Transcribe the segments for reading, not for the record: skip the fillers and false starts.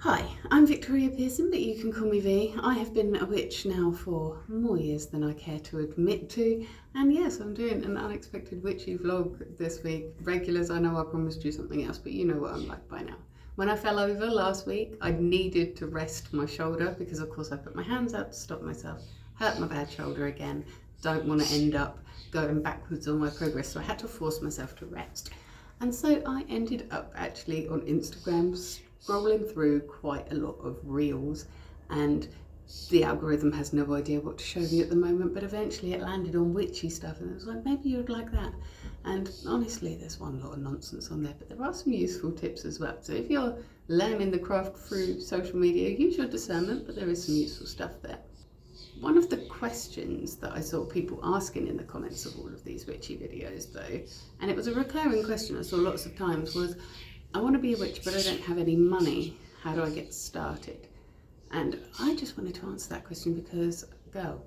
Hi, I'm Victoria Pearson, but you can call me V. I have been a witch now for more years than I care to admit to, and yes, I'm doing an unexpected witchy vlog this week. Regulars, I know I promised you something else, but you know what I'm like by now. When I fell over last week, I needed to rest my shoulder because of course I put my hands out to stop myself, hurt my bad shoulder again, don't want to end up going backwards on my progress, so I had to force myself to rest. And so I ended up actually on Instagram scrolling through quite a lot of reels, and the algorithm has no idea what to show me at the moment, but eventually it landed on witchy stuff and it was like, maybe you'd like that. And honestly, there's one lot of nonsense on there, but there are some useful tips as well. So if you're learning the craft through social media, use your discernment, but there is some useful stuff there. One of the questions that I saw people asking in the comments of all of these witchy videos though, and it was a recurring question I saw lots of times, was I want to be a witch but I don't have any money. How do I get started? And I just wanted to answer that question because, girl,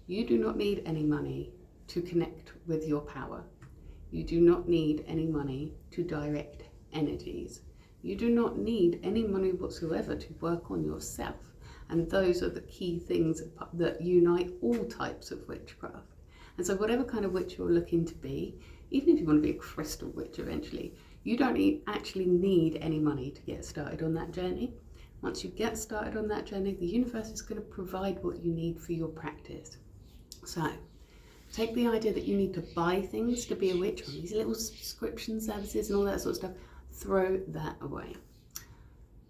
you do not need any money to connect with your power. You do not need any money to direct energies. You do not need any money whatsoever to work on yourself. And those are the key things that unite all types of witchcraft. And so whatever kind of witch you're looking to be, even if you want to be a crystal witch eventually, you don't actually need any money to get started on that journey. Once you get started on that journey, the universe is going to provide what you need for your practice. So take the idea that you need to buy things to be a witch, or these little subscription services and all that sort of stuff, throw that away.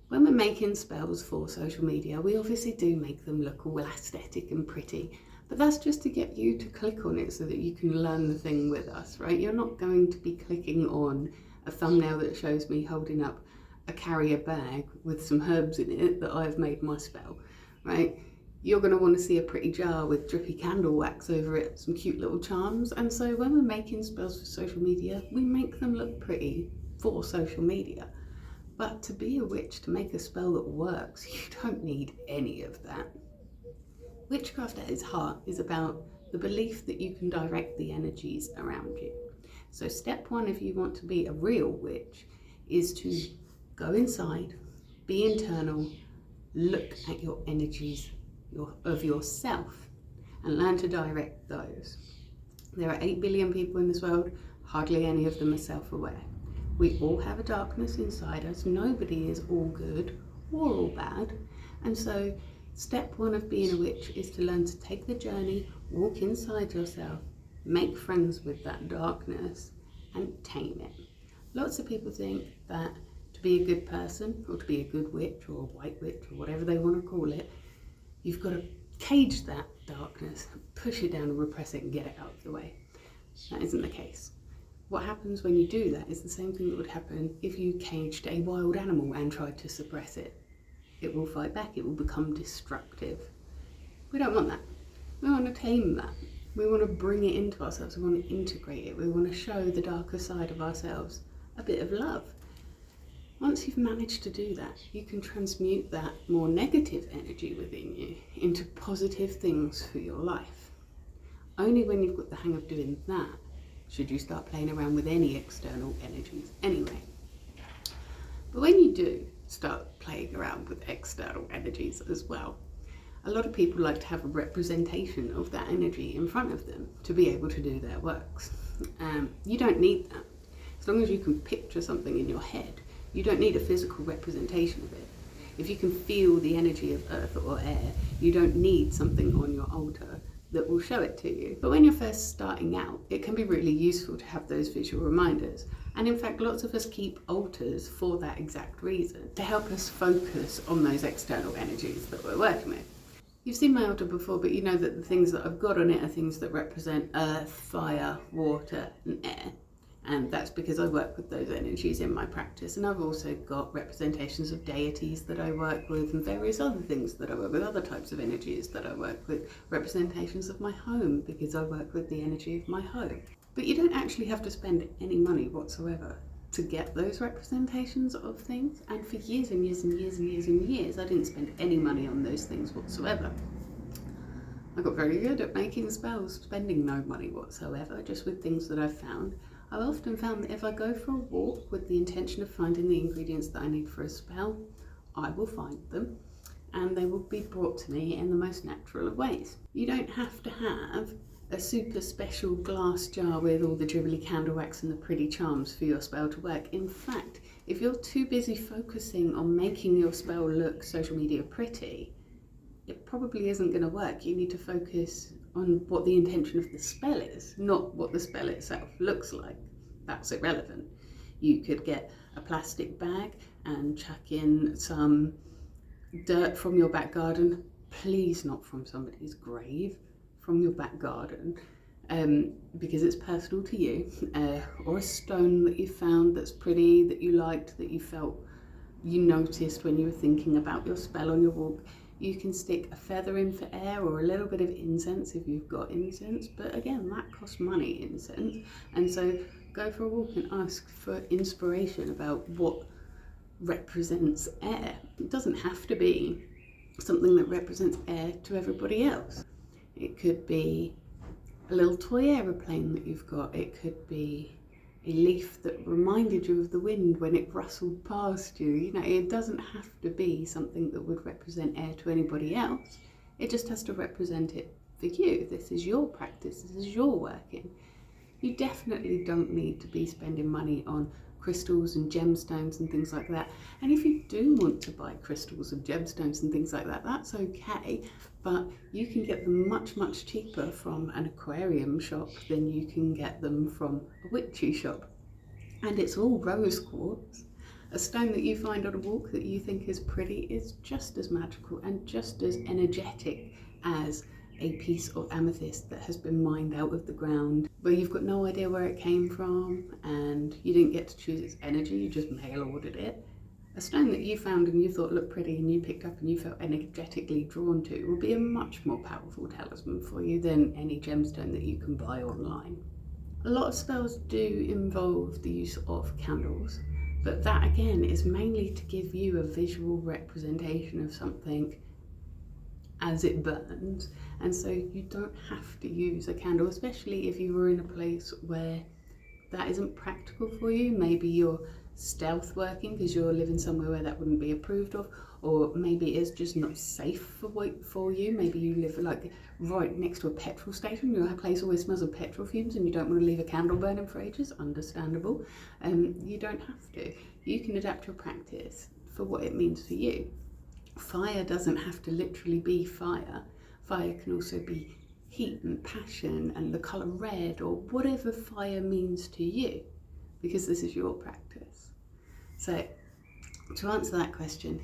When we're making spells for social media, we obviously do make them look all aesthetic and pretty, but that's just to get you to click on it so that you can learn the thing with us, right? You're not going to be clicking on a thumbnail that shows me holding up a carrier bag with some herbs in it that I've made my spell, right? You're going to want to see a pretty jar with drippy candle wax over it, some cute little charms. And so when we're making spells for social media, we make them look pretty for social media. But to be a witch, to make a spell that works, you don't need any of that. Witchcraft at its heart is about the belief that you can direct the energies around you. So step one, if you want to be a real witch, is to go inside, be internal, look at your energies of yourself and learn to direct those. There are 8 billion people in this world, hardly any of them are self-aware. We all have a darkness inside us. Nobody is all good or all bad. And so step one of being a witch is to learn to take the journey, walk inside yourself, make friends with that darkness and tame it. Lots of people think that to be a good person or to be a good witch or a white witch or whatever they want to call it, you've got to cage that darkness, push it down and repress it and get it out of the way. That isn't the case. What happens when you do that is the same thing that would happen if you caged a wild animal and tried to suppress it. It will fight back, it will become destructive. We don't want that. We want to tame that. We want to bring it into ourselves, we want to integrate it, we want to show the darker side of ourselves a bit of love. Once you've managed to do that, you can transmute that more negative energy within you into positive things for your life. Only when you've got the hang of doing that should you start playing around with any external energies anyway. But when you do start playing around with external energies as well, a lot of people like to have a representation of that energy in front of them to be able to do their works. You don't need that. As long as you can picture something in your head, you don't need a physical representation of it. If you can feel the energy of earth or air, you don't need something on your altar that will show it to you. But when you're first starting out, it can be really useful to have those visual reminders. And in fact, lots of us keep altars for that exact reason, to help us focus on those external energies that we're working with. You've seen my altar before, but you know that the things that I've got on it are things that represent earth, fire, water, and air. And that's because I work with those energies in my practice. And I've also got representations of deities that I work with and various other things that I work with, other types of energies that I work with, representations of my home because I work with the energy of my home. But you don't actually have to spend any money whatsoever to get those representations of things. And for years and years and years and years and years, I didn't spend any money on those things whatsoever. I got very good at making spells, spending no money whatsoever, just with things that I've found. I've often found that if I go for a walk with the intention of finding the ingredients that I need for a spell, I will find them and they will be brought to me in the most natural of ways. You don't have to have a super special glass jar with all the dribbly candle wax and the pretty charms for your spell to work. In fact, if you're too busy focusing on making your spell look social media pretty, it probably isn't going to work. You need to focus on what the intention of the spell is, not what the spell itself looks like. That's irrelevant. You could get a plastic bag and chuck in some dirt from your back garden, please not from somebody's grave, from your back garden, because it's personal to you, or a stone that you found that's pretty, that you liked, that you felt you noticed when you were thinking about your spell on your walk. You can stick a feather in for air or a little bit of incense if you've got incense, but again, that costs money, incense, and so go for a walk and ask for inspiration about what represents air. It doesn't have to be something that represents air to everybody else. It could be a little toy aeroplane that you've got. It could be a leaf that reminded you of the wind when it rustled past you. You know, it doesn't have to be something that would represent air to anybody else. It just has to represent it for you. This is your practice, this is your working. You definitely don't need to be spending money on crystals and gemstones and things like that. And if you do want to buy crystals and gemstones and things like that, that's okay, but you can get them much, much cheaper from an aquarium shop than you can get them from a witchy shop. And it's all rose quartz. A stone that you find on a walk that you think is pretty is just as magical and just as energetic as a piece of amethyst that has been mined out of the ground, where you've got no idea where it came from and you didn't get to choose its energy, you just mail ordered it. A stone that you found and you thought looked pretty and you picked up and you felt energetically drawn to will be a much more powerful talisman for you than any gemstone that you can buy online. A lot of spells do involve the use of candles, but that again is mainly to give you a visual representation of something as it burns, and so you don't have to use a candle, especially if you were in a place where that isn't practical for you. Maybe you're stealth working because you're living somewhere where that wouldn't be approved of, or maybe it's just not safe for you. Maybe you live like right next to a petrol station, your place always smells of petrol fumes and you don't want to leave a candle burning for ages. Understandable. You don't have to. You can adapt your practice for what it means for you. Fire doesn't have to literally be fire. Fire can also be heat and passion and the colour red, or whatever fire means to you, because this is your practice. So to answer that question,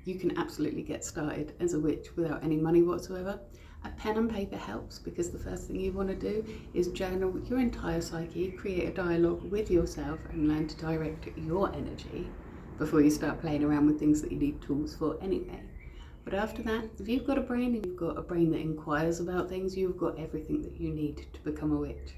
you can absolutely get started as a witch without any money whatsoever. A pen and paper helps, because the first thing you want to do is journal your entire psyche, create a dialogue with yourself and learn to direct your energy before you start playing around with things that you need tools for anyway. But after that, if you've got a brain and you've got a brain that inquires about things, you've got everything that you need to become a witch.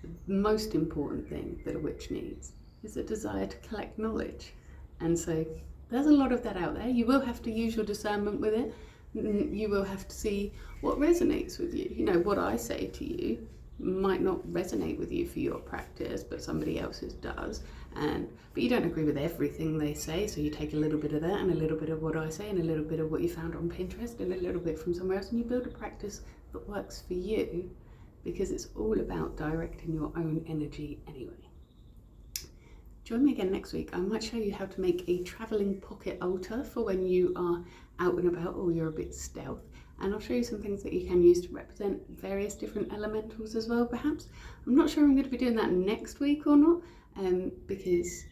The most important thing that a witch needs is a desire to collect knowledge. And so there's a lot of that out there. You will have to use your discernment with it. You will have to see what resonates with you. You know, what I say to you might not resonate with you for your practice, but somebody else's does. But you don't agree with everything they say, so you take a little bit of that and a little bit of what I say and a little bit of what you found on Pinterest and a little bit from somewhere else, and you build a practice that works for you, because it's all about directing your own energy anyway. Join me again next week. I might show you how to make a travelling pocket altar for when you are out and about or you're a bit stealth. And I'll show you some things that you can use to represent various different elementals as well, perhaps. I'm not sure I'm going to be doing that next week or not, because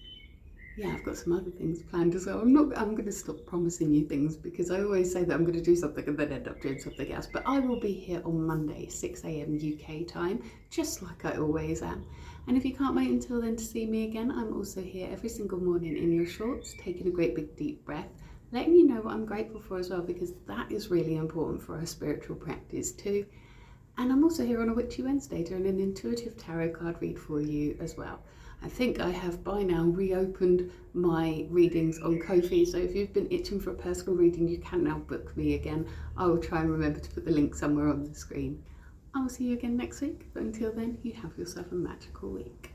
yeah, I've got some other things planned as well. I'm going to stop promising you things, because I always say that I'm going to do something and then end up doing something else. But I will be here on Monday, 6 AM UK time, just like I always am. And if you can't wait until then to see me again, I'm also here every single morning in your shorts, taking a great big deep breath, letting you know what I'm grateful for as well, because that is really important for our spiritual practice too. And I'm also here on a Witchy Wednesday doing an intuitive tarot card read for you as well. I think I have by now reopened my readings on Ko-fi, so if you've been itching for a personal reading, you can now book me again. I will try and remember to put the link somewhere on the screen. I will see you again next week, but until then, you have yourself a magical week.